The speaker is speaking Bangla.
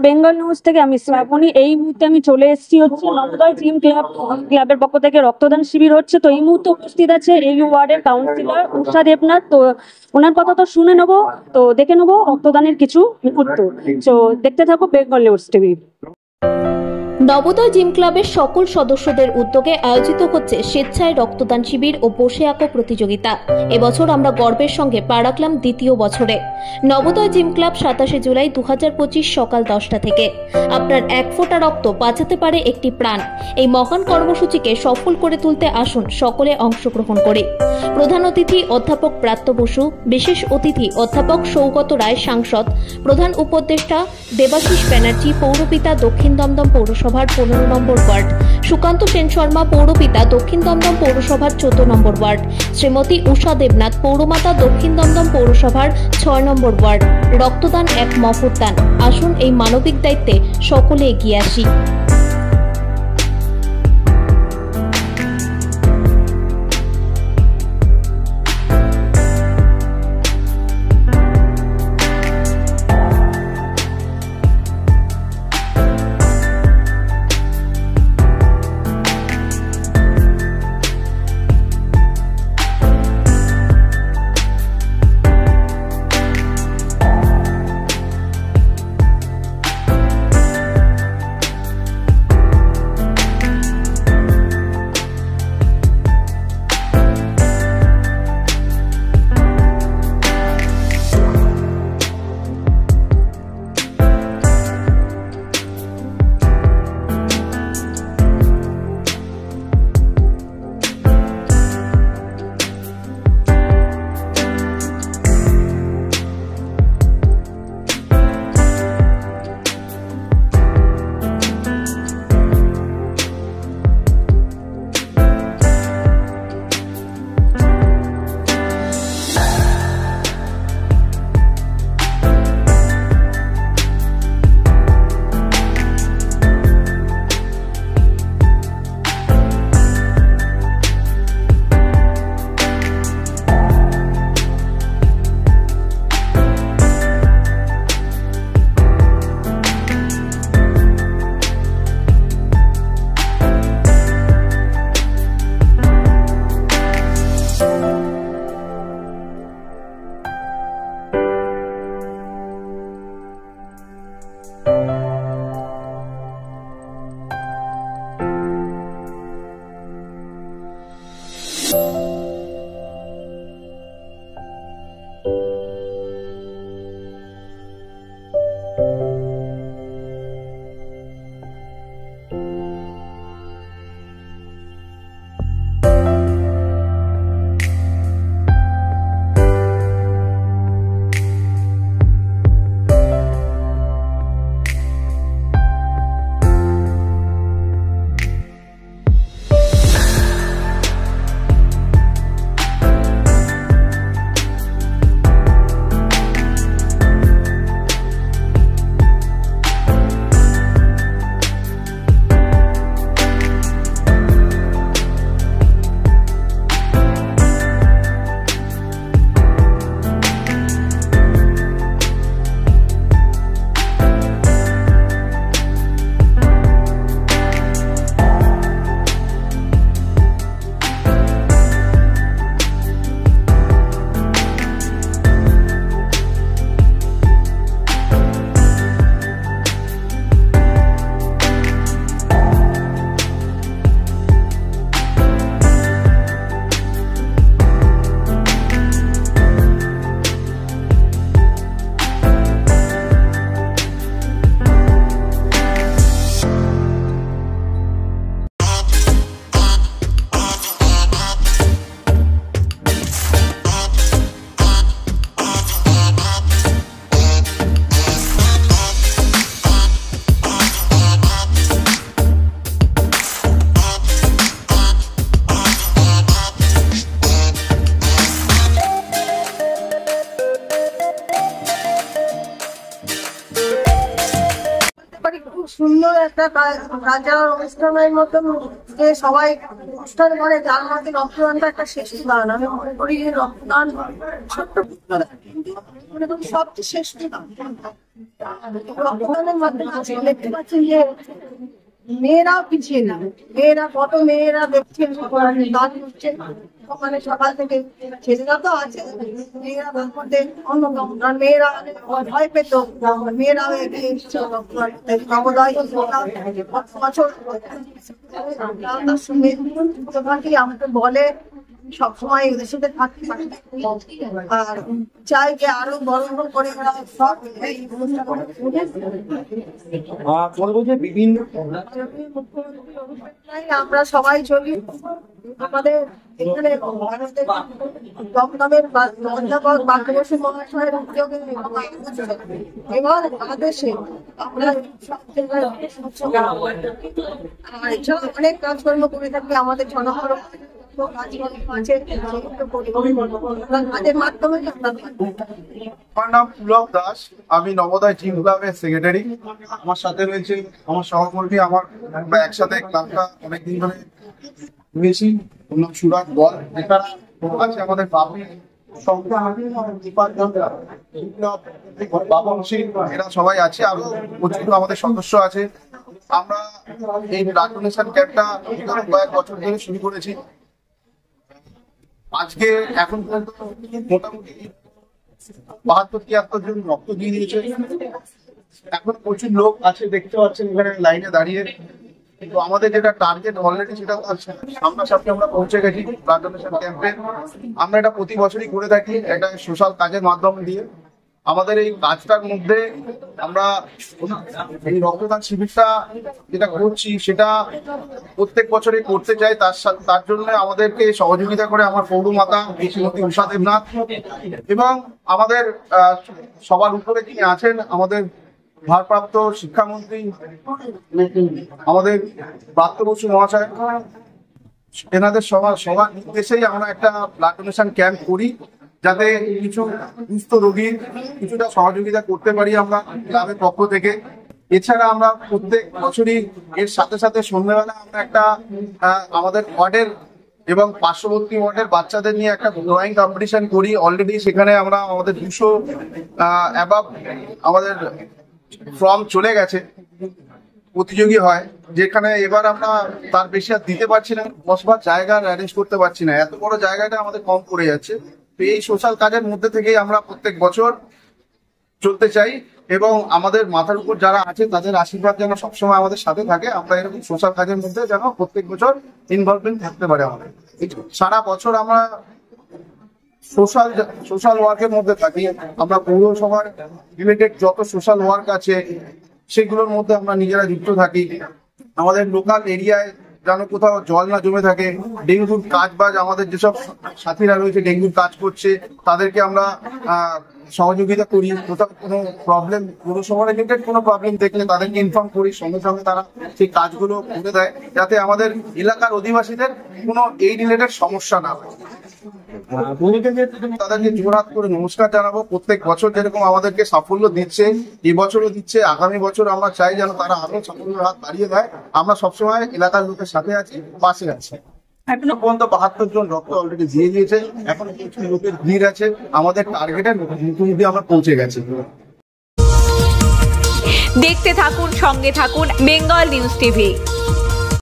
বেঙ্গল নিউজ থেকে আমি শ্রাবণী। এই মুহূর্তে আমি চলে এসেছি হচ্ছে নবোদয় জিম ক্লাবের পক্ষ থেকে রক্তদান শিবির হচ্ছে। তো এই মুহূর্তে উপস্থিত আছে এই ওয়ার্ডের কাউন্সিলর উষা দেবনাথ। তো ওনার কথা তো শুনে নেবো, তো দেখে নেবো রক্তদানের কিছু মুহূর্ত। তো দেখতে থাকো Bengal news TV. Navodaya gym ক্লাবের সকল সদস্যদের উদ্যোগে আয়োজিত হচ্ছে স্বেচ্ছায় রক্তদান শিবির ও বসে আঁকো প্রতিযোগিতা। এবছর আমরা গর্বের সঙ্গে পা রাখলাম দ্বিতীয় বছরে। নবোদয় জিম ক্লাব 27 জুলাই 2025 সকাল 10টা থেকে। আপনার এক ফোঁটা রক্ত বাঁচাতে পারে একটি প্রাণ। এই মহান কর্মসূচিকে সফল করে তুলতে আসুন সকলে অংশগ্রহণ করে। প্রধান অতিথি অধ্যাপক ব্রাত্য বসু, বিশেষ অতিথি অধ্যাপক সৌগত রায় সাংসদ, প্রধান উপদেষ্টা দেবাশিস ব্যানার্জি, পৌরপিতা দক্ষিণ দমদম পৌরসভার 15 নম্বর ওয়ার্ড, সুকান্ত সেন শর্মা পৌরপিতা দক্ষিণ দমদম পৌরসভার 14 নম্বর ওয়ার্ড, শ্রীমতী উষা দেবনাথ পৌরমাতা দক্ষিণ দমদম পৌরসভার 6 নম্বর ওয়ার্ড। রক্তদান এক মহৎ দান। আসুন এই মানবিক দায়িত্বে সকলে এগিয়ে আসি। সুন্দর একটা কালচারাল অনুষ্ঠানের মতন যে সবাই অনুষ্ঠান করে, যার মধ্যে রক্তদানটা একটা শ্রেষ্ঠ দান। আমি মনে করি যে রক্তদান ছোট্ট সবচেয়ে শ্রেষ্ঠ দান। রক্তদানের মাধ্যমে আজকে দেখতে পাচ্ছেন যে মেয়েরাও পিছিয়ে না, মেয়েরা কত মেয়েরা দেখছেন দান করছেন ওখানে সকাল থেকে। ছেলেরা তো আছে, মেয়েরা দান করতে অন্যতম, কারণ মেয়েরা ভয় পেত, মেয়েরাও এগিয়ে এসেছে নবোদয় বছর তার সঙ্গে থাকি। আমাকে বলে সবসময় এদেশে থাকতে আর চাই যে আরো বড় করে সব এই বলবো যে বিভিন্ন আমরা সবাই চলি। আমাদের এখানে দমদমের অধ্যাপক বাক্যবসী মহাশয়ের উদ্যোগে এবং আদেশে আমরা সব জায়গায় আর এছাড়া অনেক কাজকর্ম করে থাকি। আমাদের জনগণ আমার নাম পুলক দাস, আমি নবোদয় জিম ক্লাবের সেক্রেটারি। আমার সাথে রয়েছে আমার সহকর্মী, আমরা একসাথে ক্লাবটা অনেকদিন ধরে রয়েছি। সুরাজ বল, এছাড়া আছে আমাদের বাবু এরা সবাই আছে, আরো প্রচুর আমাদের সদস্য আছে। আমরা এই ব্লাড ডোনেশন ক্যাম্পটা কয়েক বছর ধরে শুরু করেছি। আজকে এখন পর্যন্ত মোটামুটি 72-73 জন রক্ত দিয়ে দিয়েছে। এখন প্রচুর লোক আছে, দেখতে পাচ্ছেন এখানে লাইনে দাঁড়িয়ে। কিন্তু আমাদের যেটা টার্গেট অলরেডি সেটা সামনাসামনি আমরা পৌঁছে গেছি ব্লাড ডোনেশন ক্যাম্পে। আমরা এটা প্রতি বছরই করে থাকি, এটা সোশ্যাল কাজের মাধ্যম দিয়ে। আমাদের এই কাজটার মধ্যে আমরা এই রক্তদান শিবিরটা যেটা করছি সেটা প্রত্যেক বছরে করতে চাই। তার জন্য আমাদেরকে সহযোগিতা করে আমার পৌরমাতা শ্রীমতী উষা দেবনাথ এবং আমাদের সবার উপরে যিনি আছেন আমাদের ভারপ্রাপ্ত শিক্ষামন্ত্রী আমাদের ব্রাত্য বসু মহাশয়, এনাদের সবার নির্দেশেই আমরা একটা ব্লাড ডোনেশন ক্যাম্প করি, যাতে কিছু সুস্থ রোগীর কিছুটা সহযোগিতা করতে পারি আমরা ক্লাবের পক্ষ থেকে। এছাড়া আমরা প্রত্যেক বছরই এর সাথে সাথে সন্ধ্যাবেলা আমরা একটা আমাদের ওয়ার্ডের এবং পার্শ্ববর্তী ওয়ার্ডের বাচ্চাদের নিয়ে একটা ড্রয়িং কম্পিটিশন করি। অলরেডি সেখানে আমরা আমাদের 200 অ্যাবাভ আমাদের ফর্ম চলে গেছে, প্রতিযোগী হয়, যেখানে এবার আমরা তার বেশি আর দিতে পারছি না, বসবার জায়গা অ্যারেঞ্জ করতে পারছি না, এত বড় জায়গাটা আমাদের কম পড়ে যাচ্ছে। এই সোশ্যাল কাজের মধ্যে থেকেই আমরা প্রত্যেক বছর চলতে চাই এবং আমাদের মাথার উপর যারা আছে তাদের আশীর্বাদ যেন সবসময় আমাদের সাথে থাকে। আমরা এরকম সোশ্যাল কাজের মধ্যে যেন প্রত্যেক বছর ইনভলভমেন্ট থাকতে পারে। আমাদের সারা বছর আমরা সোশ্যাল ওয়ার্কের মধ্যে থাকি। আমরা পৌরসভার রিলেটেড যত সোশ্যাল ওয়ার্ক আছে সেগুলোর মধ্যে আমরা নিজেরা যুক্ত থাকি। আমাদের লোকাল এরিয়ায় যেন কোথাও জল না জমে থাকে, ডেঙ্গুর কাজ বাজ আমাদের যেসব সাথীরা রয়েছে ডেঙ্গুর কাজ করছে তাদেরকে আমরা সহযোগিতা করি। কোথাও কোনো প্রবলেম, পৌরসভা রিলেটেড কোনো প্রবলেম দেখলে তাদেরকে ইনফর্ম করি, সঙ্গে সঙ্গে তারা সেই কাজগুলো করে দেয়, যাতে আমাদের এলাকার অধিবাসীদের কোনো এই রিলেটেড সমস্যা না হয়। তাদেরকে জোরহাত করে নমস্কার জানাবো। প্রত্যেক বছর যেরকম আমাদেরকে সাফল্য দিচ্ছে, এবছরও দিচ্ছে, আগামী বছর আমরা চাই যেন তারা আরো সাফল্যের হাত বাড়িয়ে দেয়। আমরা সবসময় এলাকার লোকের সাথে আছি, পাশে আছি। এখনো পর্যন্ত 72 জন রক্ত অলরেডি দিয়ে দিয়েছে। এখন কিছু লোকের ভিড় আছে, আমাদের টার্গেটের মুখোমুখি আমরা পৌঁছে গেছি। দেখতে থাকুন, সঙ্গে থাকুন বেঙ্গল নিউজ টিভি।